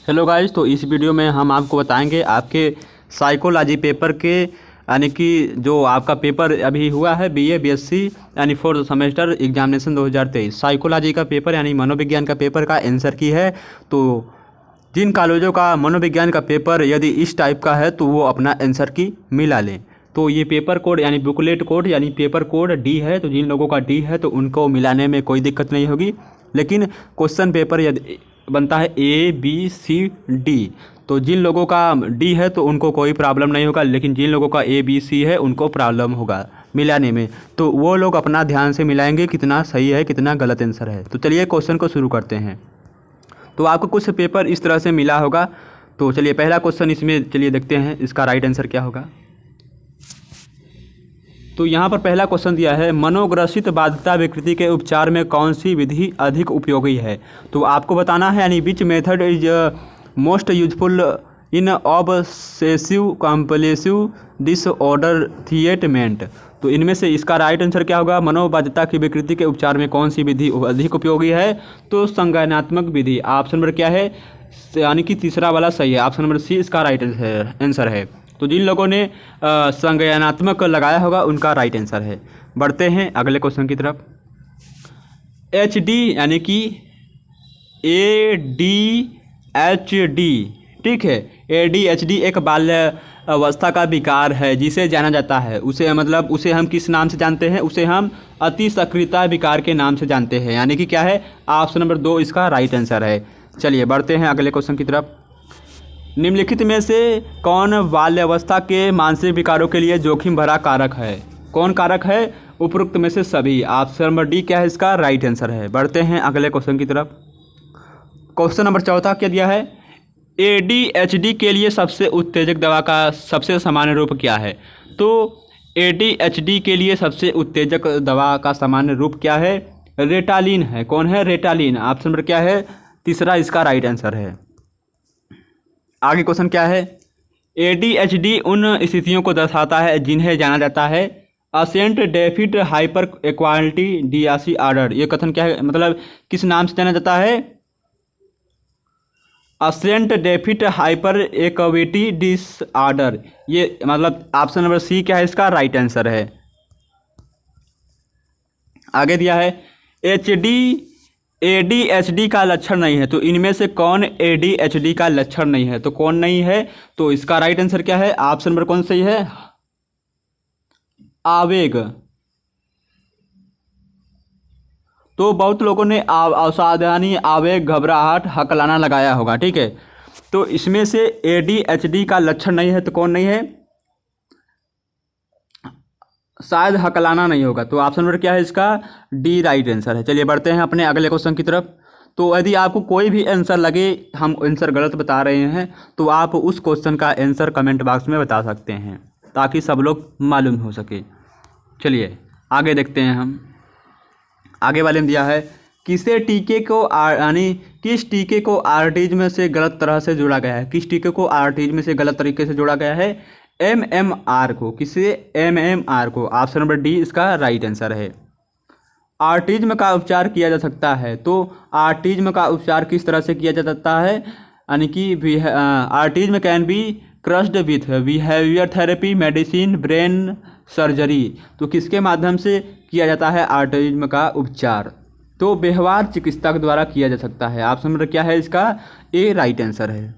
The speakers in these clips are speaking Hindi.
हेलो गाइस, तो इस वीडियो में हम आपको बताएंगे आपके साइकोलॉजी पेपर के यानी कि जो आपका पेपर अभी हुआ है बीए बीएससी यानी 4th सेमेस्टर एग्जामिनेशन 2023 साइकोलॉजी का पेपर यानी मनोविज्ञान का पेपर का आंसर की है। तो जिन कॉलेजों का मनोविज्ञान का पेपर यदि इस टाइप का है तो वो अपना आंसर की मिला लें। तो ये पेपर कोड यानी बुकलेट कोड यानी पेपर कोड डी है, तो जिन लोगों का डी है तो उनको मिलाने में कोई दिक्कत नहीं होगी। लेकिन क्वेश्चन पेपर यदि बनता है ए बी सी डी, तो जिन लोगों का डी है तो उनको कोई प्रॉब्लम नहीं होगा, लेकिन जिन लोगों का ए बी सी है उनको प्रॉब्लम होगा मिलाने में। तो वो लोग अपना ध्यान से मिलाएंगे कितना सही है कितना गलत आंसर है। तो चलिए क्वेश्चन को शुरू करते हैं। तो आपको कुछ पेपर इस तरह से मिला होगा। तो चलिए पहला क्वेश्चन इसमें चलिए देखते हैं इसका राइट आंसर क्या होगा। तो यहाँ पर पहला क्वेश्चन दिया है, मनोग्रसित बाध्यता विकृति के उपचार में कौन सी विधि अधिक उपयोगी है। तो आपको बताना है यानी which method is most useful in obsessive compulsive disorder treatment. तो इनमें से इसका राइट आंसर क्या होगा। मनोबाध्यता की विकृति के उपचार में कौन सी विधि अधिक उपयोगी है। तो संज्ञानात्मक विधि ऑप्शन नंबर क्या है, यानी कि तीसरा वाला सही है। ऑप्शन नंबर सी इसका राइट आंसर है। तो जिन लोगों ने संज्ञानात्मक लगाया होगा उनका राइट आंसर है। बढ़ते हैं अगले क्वेश्चन की तरफ। एच डी यानी कि ए डी एच डी, ठीक है। ए डी एच डी एक बाल्य अवस्था का विकार है जिसे जाना जाता है, उसे हम किस नाम से जानते हैं, उसे हम अति सक्रियता विकार के नाम से जानते हैं, यानी कि क्या है ऑप्शन नंबर 2 इसका राइट आंसर है। चलिए बढ़ते हैं अगले क्वेश्चन की तरफ। निम्नलिखित में से कौन बाल्यावस्था के मानसिक विकारों के लिए जोखिम भरा कारक है। कौन कारक है, उपरोक्त में से सभी। ऑप्शन नंबर डी क्या है इसका राइट आंसर है। बढ़ते हैं अगले क्वेश्चन की तरफ। क्वेश्चन नंबर 14 क्या दिया है, ADHD के लिए सबसे उत्तेजक दवा का सबसे सामान्य रूप क्या है। तो ADHD के लिए सबसे उत्तेजक दवा का सामान्य रूप क्या है, रेटालिन है। कौन है, रेटालिन। ऑप्शन नंबर क्या है, तीसरा इसका राइट आंसर है। आगे क्वेश्चन क्या है, ADHD उन स्थितियों को दर्शाता है जिन्हें जाना जाता है असेंट डेफिट हाइपर एक्वालिटी डियासी आर्डर। ये कथन क्या है, मतलब किस नाम से जाना जाता है, असेंट डेफिट हाइपर एक्वालिटी डिसऑर्डर। ये मतलब ऑप्शन नंबर सी क्या है इसका राइट आंसर है। आगे दिया है ADHD का लक्षण नहीं है। तो इनमें से कौन ADHD का लक्षण नहीं है, तो कौन नहीं है। तो इसका राइट आंसर क्या है, ऑप्शन नंबर कौन सही है, आवेग। तो बहुत लोगों ने असावधानी, आवेग, घबराहट, हकलाना लगाया होगा, ठीक है। तो इसमें से ADHD का लक्षण नहीं है तो कौन नहीं है, शायद हकलाना नहीं होगा। तो ऑप्शन नंबर क्या है इसका डी राइट आंसर है। चलिए बढ़ते हैं अपने अगले क्वेश्चन की तरफ। तो यदि आपको कोई भी आंसर लगे हम आंसर गलत बता रहे हैं तो आप उस क्वेश्चन का आंसर कमेंट बॉक्स में बता सकते हैं ताकि सब लोग मालूम हो सके। चलिए आगे देखते हैं हम। आगे वाले में दिया है, किसे टीके को यानी किस टीके को ऑटिज्म से गलत तरह से जोड़ा गया है। किस टीके को ऑटिज्म से गलत तरीके से जोड़ा गया है, MMR को। किसे, MMR को। ऑप्शन नंबर डी इसका राइट आंसर है। ऑटिज्म का उपचार किया जा सकता है। तो ऑटिज्म का उपचार किस तरह से किया जा सकता है, यानी कि autism can be crossed with behaviour therapy, medicine, brain surgery. तो किसके माध्यम से किया जाता है ऑटिज्म का उपचार, तो व्यवहार चिकित्सक द्वारा किया जा सकता है। ऑप्शन नंबर क्या है इसका ए राइट आंसर है।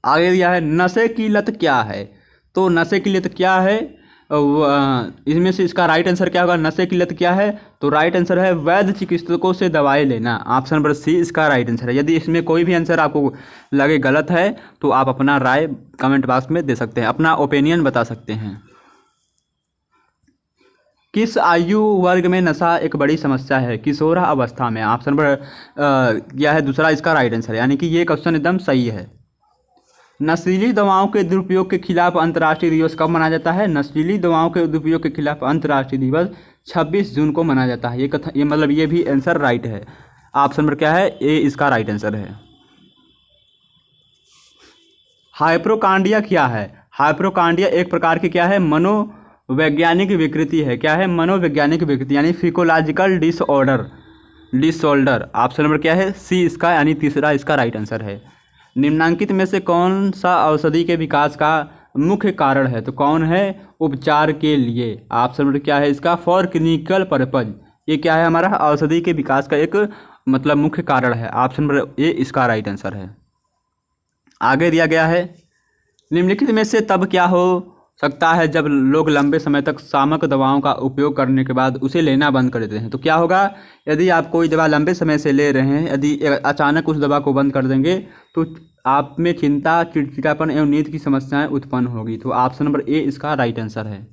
आगे दिया है, नशे की लत क्या है। तो नशे की लत क्या है, इसमें से इसका राइट आंसर क्या होगा, नशे की लत क्या है। तो राइट आंसर है वैध चिकित्सकों से दवाई लेना। ऑप्शन नंबर सी इसका राइट आंसर है। यदि इसमें कोई भी आंसर आपको लगे गलत है तो आप अपना राय कमेंट बॉक्स में दे सकते हैं, अपना ओपिनियन बता सकते हैं। किस आयु वर्ग में नशा एक बड़ी समस्या है, किशोरा अवस्था में। ऑप्शन नंबर क्या है दूसरा इसका राइट आंसर है, यानी कि ये क्वेश्चन एकदम सही है। नशीली दवाओं के दुरुपयोग के खिलाफ अंतर्राष्ट्रीय दिवस कब मनाया जाता है। नशीली दवाओं के दुरुपयोग के खिलाफ अंतर्राष्ट्रीय दिवस 26 जून को मनाया जाता है। ये मतलब ये भी आंसर राइट है। ऑप्शन नंबर क्या है, ए इसका राइट आंसर है। हाइपोकांडिया क्या है। हाइपोकांडिया एक प्रकार की क्या है, मनोवैज्ञानिक विकृति है। क्या है, मनोवैज्ञानिक विकृति यानी physiological disorder. Disorder. Option number क्या है? सी इसका, यानी तीसरा इसका राइट आंसर है। निम्नलिखित में से कौन सा औषधि के विकास का मुख्य कारण है? तो कौन है? उपचार के लिए। ऑप्शन नंबर क्या है इसका? For clinical purpose. ये क्या है हमारा? औषधि के विकास का एक मतलब मुख्य कारण है। ऑप्शन नंबर ए इसका राइट आंसर है। आगे दिया गया है, निम्नलिखित में से तब क्या हो सकता है जब लोग लंबे समय तक शामक दवाओं का उपयोग करने के बाद उसे लेना बंद कर देते हैं? तो क्या होगा? यदि आप कोई दवा लंबे समय से ले रहे हैं, यदि अचानक उस दवा को बंद कर देंगे तो आप में चिंता, चिड़चिड़ापन एवं नींद की समस्याएं उत्पन्न होगी। तो ऑप्शन नंबर ए इसका राइट आंसर है।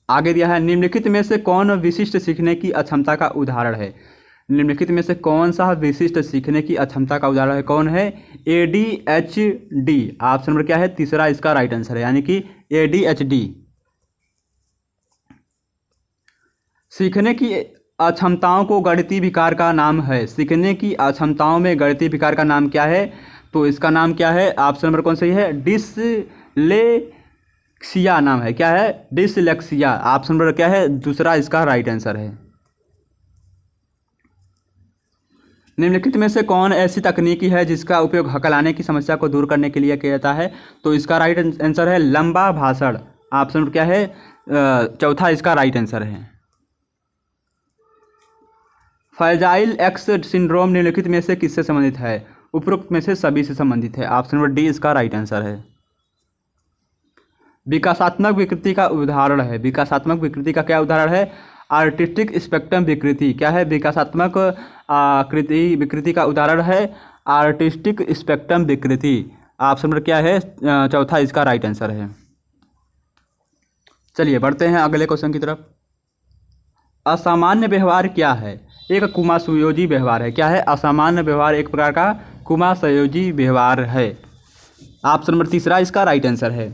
आगे दिया है, निम्नलिखित में से कौन विशिष्ट सीखने की अक्षमता का उदाहरण है? निम्नलिखित में से कौन सा विशिष्ट सीखने की अक्षमता का उदाहरण है? कौन है? ADHD। ऑप्शन नंबर क्या है? तीसरा इसका राइट आंसर है, यानी कि ADHD। सीखने की अक्षमताओं को गणितीय विकार का नाम है। सीखने की अक्षमताओं में गणितीय विकार का नाम क्या है? तो इसका नाम क्या है? ऑप्शन नंबर कौन सही है? डिसलेक्सिया नाम है। क्या है? डिसलेक्सिया। ऑप्शन नंबर क्या है? दूसरा इसका राइट आंसर है। निम्नलिखित में से कौन ऐसी तकनीकी है जिसका उपयोग हकलाने की समस्या को दूर करने के लिए किया जाता है? तो इसका राइट आंसर है लंबा भाषण। ऑप्शन नंबर क्या है? चौथा इसका राइट आंसर है। फ्रैजाइल एक्स सिंड्रोम निम्नलिखित में से किससे संबंधित है? उपरोक्त में से सभी से संबंधित है। ऑप्शन नंबर डी इसका राइट आंसर है। विकासात्मक विकृति का उदाहरण है। विकासात्मक विकृति का क्या उदाहरण है? आर्टिस्टिक स्पेक्ट्रम विकृति। क्या है? विकासात्मक विकृति का उदाहरण है आर्टिस्टिक स्पेक्ट्रम विकृति। ऑप्शन नंबर क्या है? चौथा इसका राइट आंसर है। चलिए बढ़ते हैं अगले क्वेश्चन की तरफ। असामान्य व्यवहार क्या है? एक कुमासंयोजी व्यवहार है। क्या है? असामान्य व्यवहार एक प्रकार का कुमासंयोजी व्यवहार है। ऑप्शन नंबर तीसरा इसका राइट आंसर है।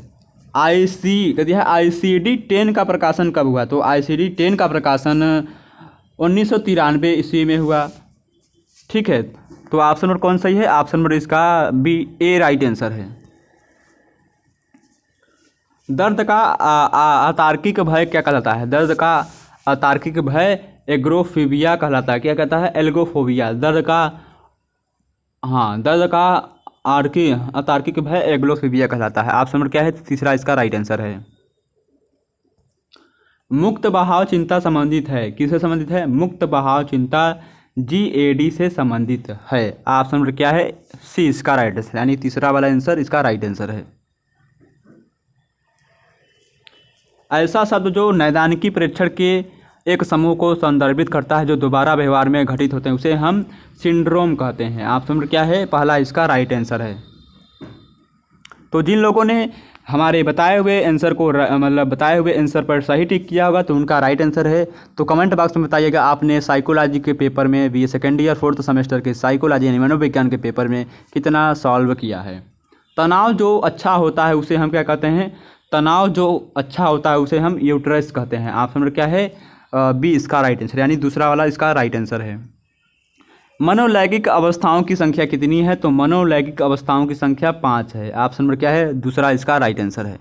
ICD 10 का प्रकाशन कब हुआ? तो ICD 10 का प्रकाशन 1993 ईस्वी में हुआ। ठीक है, तो ऑप्शन नंबर कौन सही है? ऑप्शन नंबर इसका बी ए राइट आंसर है। दर्द का अतार्किक भय क्या कहलाता है? दर्द का अतार्किक भय एग्रोफोबिया कहलाता है। क्या कहता है? एल्गोफोबिया। दर्द का अतार्किक भय एग्लोफोबिया कहलाता है। ऑप्शन नंबर क्या है? तीसरा इसका राइट आंसर है। मुक्त बहाव चिंता संबंधित है। किससे संबंधित है? मुक्त बहाव चिंता GAD से संबंधित है। ऑप्शन नंबर क्या है? सी इसका राइट आंसर, यानी तीसरा वाला आंसर इसका राइट आंसर है। ऐसा शब्द जो नैदानिकी परीक्षण के एक समूह को संदर्भित करता है जो दोबारा व्यवहार में घटित होते हैं उसे हम सिंड्रोम कहते हैं। ऑप्शन नंबर क्या है? पहला इसका राइट आंसर है। तो जिन लोगों ने हमारे बताए हुए आंसर को बताए हुए आंसर पर सही टिक किया होगा तो उनका राइट आंसर है। तो कमेंट बॉक्स में बताइएगा आपने साइकोलॉजी के पेपर में BA second year 4th semester के साइकोलॉजी यानी मनोविज्ञान के पेपर में कितना सॉल्व किया है। तनाव जो अच्छा होता है उसे हम क्या कहते हैं? तनाव जो अच्छा होता है उसे हम यूट्रस कहते हैं। ऑप्शन नंबर क्या है? बी इसका राइट आंसर, यानी दूसरा वाला इसका राइट आंसर है। मनोलैंगिक अवस्थाओं की संख्या कितनी है? तो मनोलैंगिक अवस्थाओं की संख्या 5 है। ऑप्शन नंबर क्या है? दूसरा इसका राइट आंसर है।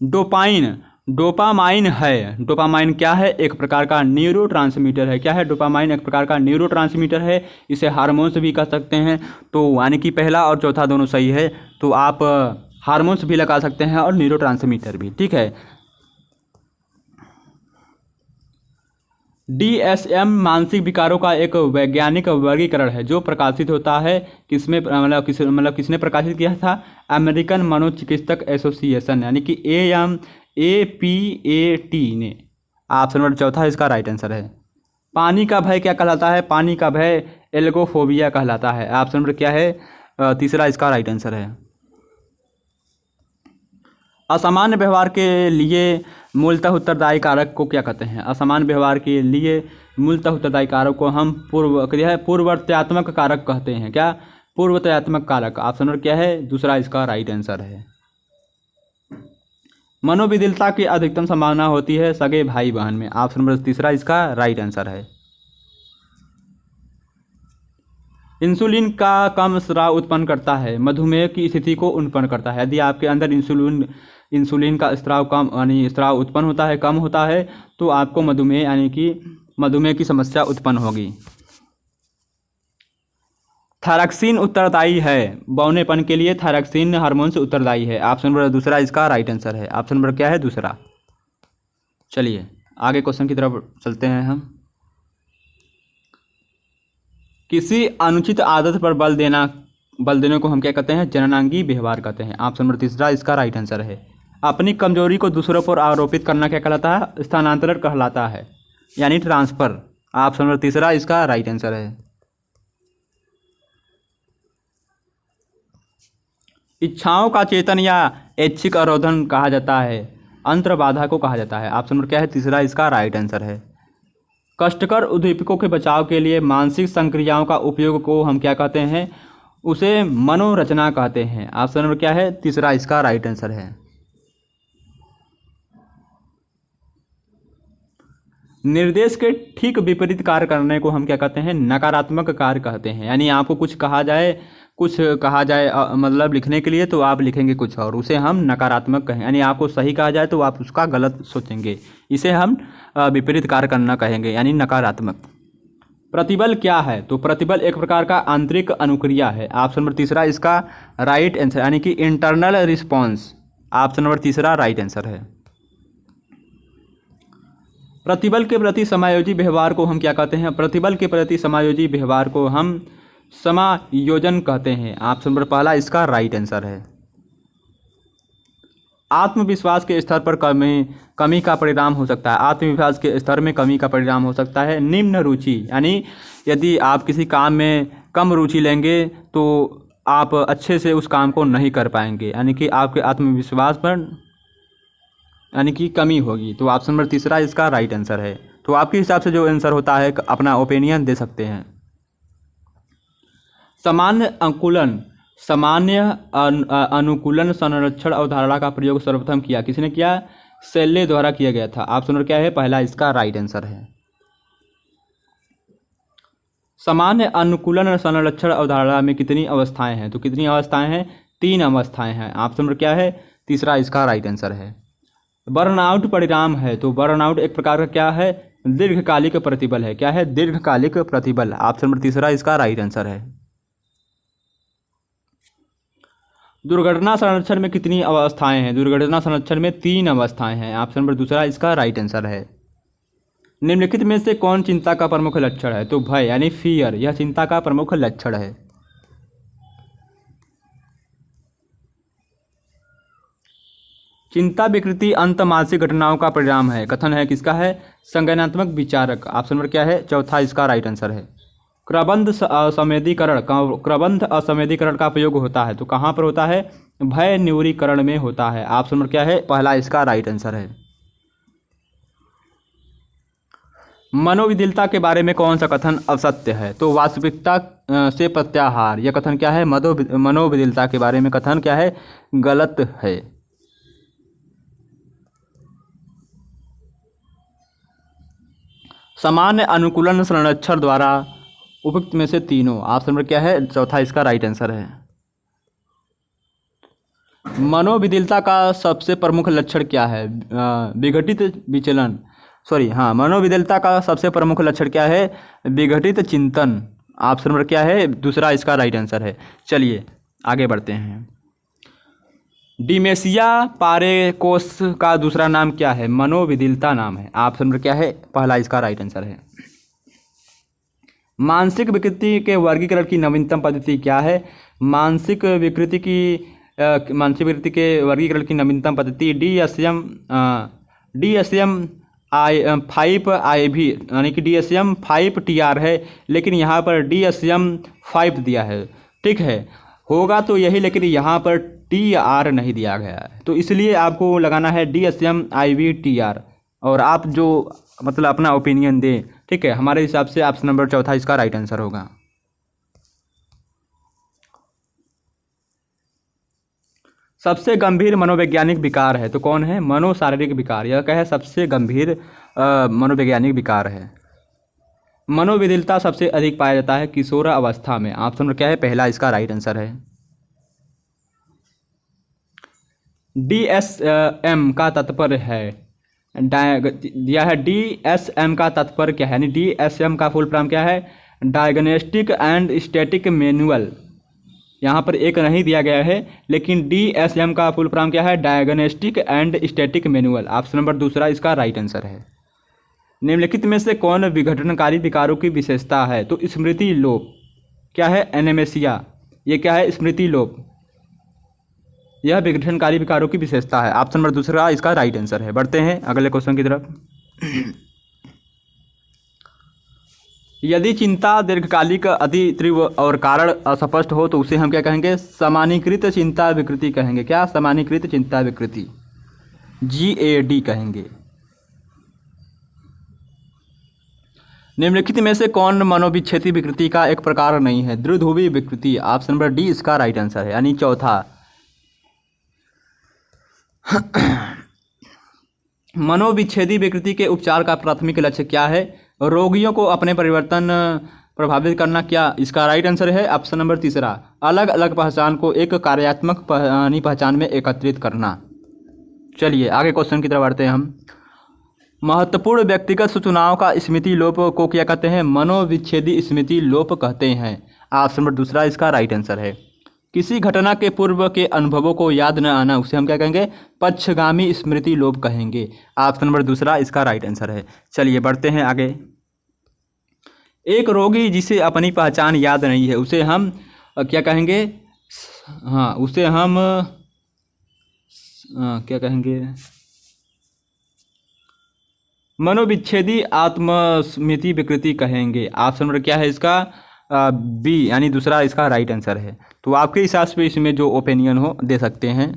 डोपामाइन है। डोपामाइन क्या है? एक प्रकार का न्यूरोट्रांसमीटर है। क्या है? डोपामाइन एक प्रकार का न्यूरोट्रांसमीटर है। इसे हार्मोन्स भी कह सकते हैं। तो यानी कि पहला और चौथा दोनों सही है। तो आप हार्मोन्स भी लगा सकते हैं और न्यूरोट्रांसमीटर भी। ठीक है। DSM मानसिक विकारों का एक वैज्ञानिक वर्गीकरण है जो प्रकाशित होता है किसमें किसने प्रकाशित किया था? अमेरिकन मनोचिकित्सक एसोसिएशन यानी कि APAT ने। ऑप्शन नंबर चौथा इसका राइट आंसर है। पानी का भय क्या कहलाता है? पानी का भय एल्गोफोबिया कहलाता है। ऑप्शन नंबर क्या है? तीसरा इसका राइट आंसर है। असामान्य व्यवहार के लिए मूलतः उत्तरदायी कारक को क्या कहते हैं? असामान्य व्यवहार के लिए मूलतः उत्तरदायी कारक को हम पूर्ववर्त्यात्मक कारक कहते हैं। क्या? पूर्ववर्त्यात्मक कारक। ऑप्शन नंबर क्या है? दूसरा इसका राइट आंसर है। मनोविदिलता की अधिकतम संभावना होती है सगे भाई बहन में। ऑप्शन नंबर तीसरा इसका राइट आंसर है। इंसुलिन का कम स्राव उत्पन्न करता है, मधुमेह की स्थिति को उत्पन्न करता है। यदि आपके अंदर इंसुलिन इंसुलिन का स्राव कम यानी स्राव उत्पन्न होता है, कम होता है, तो आपको मधुमेह यानी कि मधुमेह की समस्या उत्पन्न होगी। थायरॉक्सिन उत्तरदायी है बौनेपन के लिए, थायरॉक्सिन हार्मोन से उत्तरदायी है। ऑप्शन नंबर दूसरा इसका राइट आंसर है। ऑप्शन नंबर क्या है? दूसरा। चलिए आगे क्वेश्चन की तरफ चलते हैं हम। किसी अनुचित आदत पर बल देने को हम क्या कहते हैं? जननांगी व्यवहार कहते हैं। ऑप्शन नंबर तीसरा इसका राइट आंसर है। अपनी कमजोरी को दूसरों पर आरोपित करना क्या कहलाता है? स्थानांतरण कहलाता है, यानी ट्रांसफर। ऑप्शन नंबर तीसरा इसका राइट आंसर है। इच्छाओं का चेतन या ऐच्छिक अवरोधन कहा जाता है, अंतर्बाधा को कहा जाता है। ऑप्शन नंबर क्या है? तीसरा इसका राइट आंसर है। कष्टकर उद्दीपकों के बचाव के लिए मानसिक संक्रियाओं का उपयोग को हम क्या कहते हैं? उसे मनोरचना कहते हैं। ऑप्शन नंबर क्या है? तीसरा इसका राइट आंसर है। निर्देश के ठीक विपरीत कार्य करने को हम क्या कहते हैं? नकारात्मक कार्य कहते हैं। यानी आपको कुछ कहा जाए मतलब लिखने के लिए, तो आप लिखेंगे कुछ और, उसे हम नकारात्मक कहें। यानी आपको सही कहा जाए तो आप उसका गलत सोचेंगे, इसे हम विपरीत कार्य करना कहेंगे, यानी नकारात्मक। प्रतिबल क्या है? तो प्रतिबल एक प्रकार का आंतरिक अनुक्रिया है। ऑप्शन नंबर तीसरा इसका राइट आंसर, यानी कि इंटरनल रिस्पॉन्स। ऑप्शन नंबर तीसरा राइट आंसर है। प्रतिबल के प्रति समायोजी व्यवहार को हम क्या कहते हैं? प्रतिबल के प्रति समायोजी व्यवहार को हम समायोजन कहते हैं। ऑप्शन नंबर पहला इसका राइट आंसर है। आत्मविश्वास के स्तर पर कमी का परिणाम हो सकता है। आत्मविश्वास के स्तर में कमी का परिणाम हो सकता है निम्न रुचि, यानी यदि आप किसी काम में कम रुचि लेंगे तो आप अच्छे से उस काम को नहीं कर पाएंगे, यानी कि आपके आत्मविश्वास पर यानी कि कमी होगी। तो ऑप्शन नंबर तीसरा इसका राइट आंसर है। तो आपके हिसाब से जो आंसर होता है अपना ओपिनियन दे सकते हैं। सामान्य अनुकूलन संरक्षण अवधारणा का प्रयोग सर्वप्रथम किया किसने किया? सेल्ले द्वारा किया गया था। ऑप्शन नंबर क्या है? पहला इसका राइट आंसर है। सामान्य अनुकूलन संरक्षण अवधारणा में कितनी अवस्थाएं हैं? तो कितनी अवस्थाएं हैं? 3 अवस्थाएं हैं। ऑप्शन नंबर क्या है? तीसरा इसका राइट आंसर है। बर्नआउट परिणाम है, तो बर्नआउट एक प्रकार का क्या है? दीर्घकालिक प्रतिबल है। क्या है? दीर्घकालिक प्रतिबल। ऑप्शन नंबर तीसरा इसका राइट आंसर है। दुर्घटना संरक्षण में कितनी अवस्थाएं हैं? दुर्घटना संरक्षण में 3 अवस्थाएं हैं। ऑप्शन नंबर दूसरा इसका राइट आंसर है। निम्नलिखित में से कौन चिंता का प्रमुख लक्षण है? तो भय यानी फियर, यह चिंता का प्रमुख लक्षण है। चिंता विकृति अंतमानसिक घटनाओं का परिणाम है। कथन है किसका है? संज्ञानात्मक विचारक। ऑप्शन नंबर क्या है? चौथा इसका राइट आंसर है। क्रबंध असंवेदीकरण का प्रयोग होता है, तो कहाँ पर होता है? भय न्यूरीकरण में होता है। ऑप्शन नंबर क्या है? पहला इसका राइट आंसर है। मनोविदिलता के बारे में कौन सा कथन असत्य है? तो वास्तविकता से प्रत्याहार, यह कथन क्या है? मनोविदिलता के बारे में कथन क्या है? गलत है। सामान्य अनुकूलन संरक्षण द्वारा उपयुक्त में से तीनों। ऑप्शन नंबर क्या है? चौथा इसका राइट आंसर है। मनोविदिलता का सबसे प्रमुख लक्षण क्या है? विघटित विचलन, मनोविदिलता का सबसे प्रमुख लक्षण क्या है? विघटित चिंतन। ऑप्शन नंबर क्या है? दूसरा इसका राइट आंसर है। चलिए आगे बढ़ते हैं। डिमेंशिया पारेकोस का दूसरा नाम क्या है? मनोविदिलता नाम है। ऑप्शन नंबर क्या है? पहला इसका राइट आंसर है। मानसिक विकृति के वर्गीकरण की नवीनतम पद्धति क्या है? मानसिक विकृति के वर्गीकरण की नवीनतम पद्धति DSM-5 यानी कि DSM-5 है, लेकिन यहाँ पर DSM-5 दिया है। ठीक है, होगा तो यही, लेकिन यहाँ पर TR नहीं दिया गया है, तो इसलिए आपको लगाना है DSM-IV-TR और आप जो मतलब अपना ओपिनियन दें। ठीक है, हमारे हिसाब से ऑप्शन नंबर चौथा इसका राइट आंसर होगा। सबसे गंभीर मनोवैज्ञानिक विकार है, तो कौन है? मनोशारीरिक विकार। यह क्या है? सबसे गंभीर मनोवैज्ञानिक विकार है। मनोविदिलता सबसे अधिक पाया जाता है किशोर अवस्था में। ऑप्शन नंबर क्या है? पहला इसका राइट आंसर है। DSM का तात्पर्य है, दिया है DSM का तात्पर्य क्या है, यानी DSM का फुल फॉर्म क्या है, डायग्नोस्टिक एंड स्टैटिक मैनुअल। यहाँ पर एक नहीं दिया गया है, लेकिन DSM का फुल फॉर्म क्या है, diagnostic and static manual. Option number दूसरा इसका राइट आंसर है। निम्नलिखित में से कौन विघटनकारी विकारों की विशेषता है, तो स्मृति लोप क्या है, एनेमेसिया। ये क्या है, स्मृति लोप, यह विघटनकारी विकारों की विशेषता है। ऑप्शन नंबर दूसरा इसका राइट आंसर है। बढ़ते हैं अगले क्वेश्चन की तरफ। यदि चिंता दीर्घकालिक, अति तीव्र और कारण अस्पष्ट हो तो उसे हम क्या कहेंगे, सामान्यीकृत चिंता विकृति कहेंगे। क्या, सामान्यीकृत चिंता विकृति, GAD कहेंगे। निम्नलिखित में से कौन मनोविच्छेदी विकृति का एक प्रकार नहीं है, द्विध्रुवी विकृति। ऑप्शन नंबर डी इसका राइट आंसर है, यानी चौथा। मनोविच्छेदी विकृति के उपचार का प्राथमिक लक्ष्य क्या है, रोगियों को अपने परिवर्तन प्रभावित करना। क्या, इसका राइट आंसर है ऑप्शन नंबर तीसरा, अलग अलग पहचान को एक कार्यात्मक पहचान में एकत्रित करना। चलिए आगे क्वेश्चन की तरफ बढ़ते हैं हम। महत्वपूर्ण व्यक्तिगत सूचनाओं का स्मृति लोप को क्या कहते हैं, मनोविच्छेदी स्मृति लोप कहते हैं। ऑप्शन नंबर दूसरा इसका राइट आंसर है। किसी घटना के पूर्व के अनुभवों को याद न आना, उसे हम क्या कहेंगे, पक्षगामी स्मृति लोप कहेंगे। ऑप्शन नंबर दूसरा इसका राइट आंसर है। चलिए बढ़ते हैं आगे। एक रोगी जिसे अपनी पहचान याद नहीं है उसे हम क्या कहेंगे, हाँ उसे हम क्या कहेंगे, मनोविच्छेदी आत्मस्मृति विकृति कहेंगे। ऑप्शन नंबर क्या है इसका, बी, यानी दूसरा इसका राइट आंसर है। तो आपके हिसाब से इसमें जो ओपिनियन हो दे सकते हैं।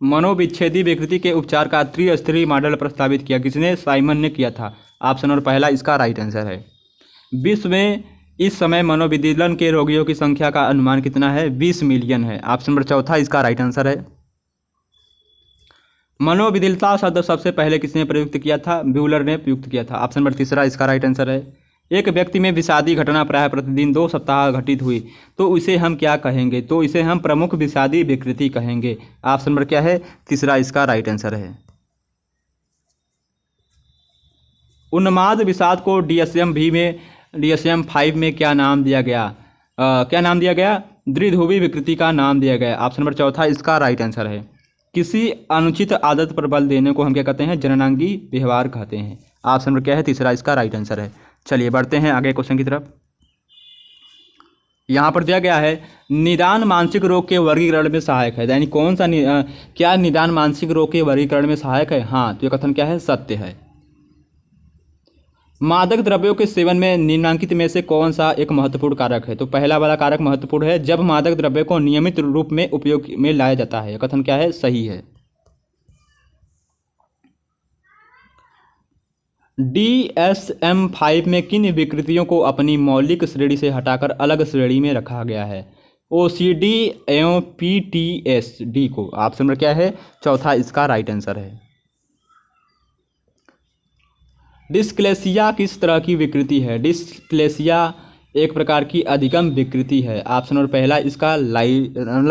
मनोविच्छेदी विकृति के उपचार का त्रिस्तरीय मॉडल प्रस्तावित किया किसने, साइमन ने किया था। ऑप्शन नंबर पहला इसका राइट आंसर है। विश्व में इस समय मनोविदिलन के रोगियों की संख्या का अनुमान कितना है, 20 मिलियन है। ऑप्शन नंबर चौथा इसका राइट आंसर है। मनोविदिलता शब्द सबसे पहले किसने प्रयुक्त किया था, ब्यूलर ने प्रयुक्त किया था। ऑप्शन नंबर तीसरा इसका राइट आंसर है। एक व्यक्ति में विषादी घटना प्रायः प्रतिदिन 2 सप्ताह घटित हुई तो इसे हम क्या कहेंगे, तो इसे हम प्रमुख विषादी विकृति कहेंगे। ऑप्शन नंबर क्या है, तीसरा इसका राइट आंसर है। उन्माद विषाद को DSM-5 में क्या नाम दिया गया, क्या नाम दिया गया, द्विध्रुवी विकृति का नाम दिया गया। ऑप्शन नंबर चौथा इसका राइट आंसर है। किसी अनुचित आदत पर बल देने को हम क्या कहते हैं, जननांगी व्यवहार कहते हैं। ऑप्शन नंबर क्या है, तीसरा इसका राइट आंसर है। चलिए बढ़ते हैं आगे क्वेश्चन की तरफ। यहाँ पर दिया गया है निदान मानसिक रोग के वर्गीकरण में सहायक है, यानी कौन सा क्या निदान मानसिक रोग के वर्गीकरण में सहायक है, हाँ तो यह कथन क्या है, सत्य है। मादक द्रव्यों के सेवन में निम्नलिखित में से कौन सा एक महत्वपूर्ण कारक है, तो पहला वाला कारक महत्वपूर्ण है, जब मादक द्रव्य को नियमित रूप में उपयोग में लाया जाता है। यह कथन क्या है, सही है। DSM-5 में किन विकृतियों को अपनी मौलिक श्रेणी से हटाकर अलग श्रेणी में रखा गया है, OCD एवं PTSD को। ऑप्शन नंबर क्या है, चौथा इसका राइट आंसर है। डिस्क्लेसिया किस तरह की विकृति है, डिस्क्लेसिया एक प्रकार की अधिगम विकृति है। ऑप्शन नंबर पहला इसका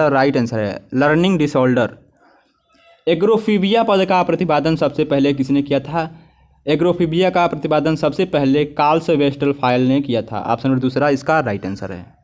राइट आंसर है, लर्निंग डिसऑर्डर। एग्रोफोबिया पद का प्रतिपादन सबसे पहले किसने किया था, एग्रोफोबिया का प्रतिपादन सबसे पहले कार्ल वेस्टरफाइल ने किया था। ऑप्शन नंबर दूसरा इसका राइट आंसर है।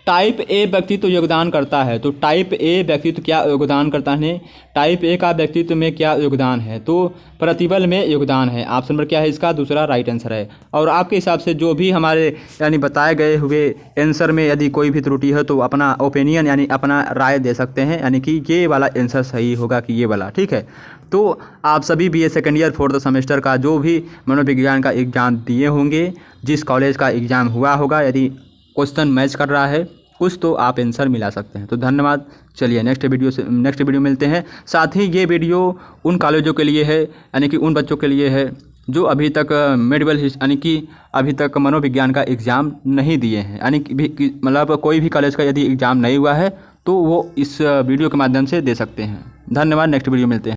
टाइप ए व्यक्तित्व योगदान करता है, तो टाइप ए व्यक्तित्व क्या योगदान करता है, टाइप ए का व्यक्तित्व में क्या योगदान है, तो प्रतिबल में योगदान है। ऑप्शन नंबर क्या है इसका, दूसरा राइट आंसर है। और आपके हिसाब से जो भी हमारे यानी बताए गए हुए आंसर में यदि कोई भी त्रुटि है तो अपना ओपिनियन यानी अपना राय दे सकते हैं, यानी कि ये वाला आंसर सही होगा कि ये वाला, ठीक है। तो आप सभी BA second year 4th semester का जो भी मनोविज्ञान का एग्ज़ाम दिए होंगे, जिस कॉलेज का एग्ज़ाम हुआ होगा, यदि क्वेश्चन मैच कर रहा है कुछ तो आप आंसर मिला सकते हैं। तो धन्यवाद। चलिए नेक्स्ट वीडियो मिलते हैं। साथ ही ये वीडियो उन कॉलेजों के लिए है, यानी कि उन बच्चों के लिए है जो अभी तक मेडिकल यानी कि अभी तक मनोविज्ञान का एग्ज़ाम नहीं दिए हैं, यानी कि मतलब कोई भी कॉलेज का यदि एग्ज़ाम नहीं हुआ है तो वो इस वीडियो के माध्यम से दे सकते हैं। धन्यवाद। नेक्स्ट वीडियो मिलते हैं।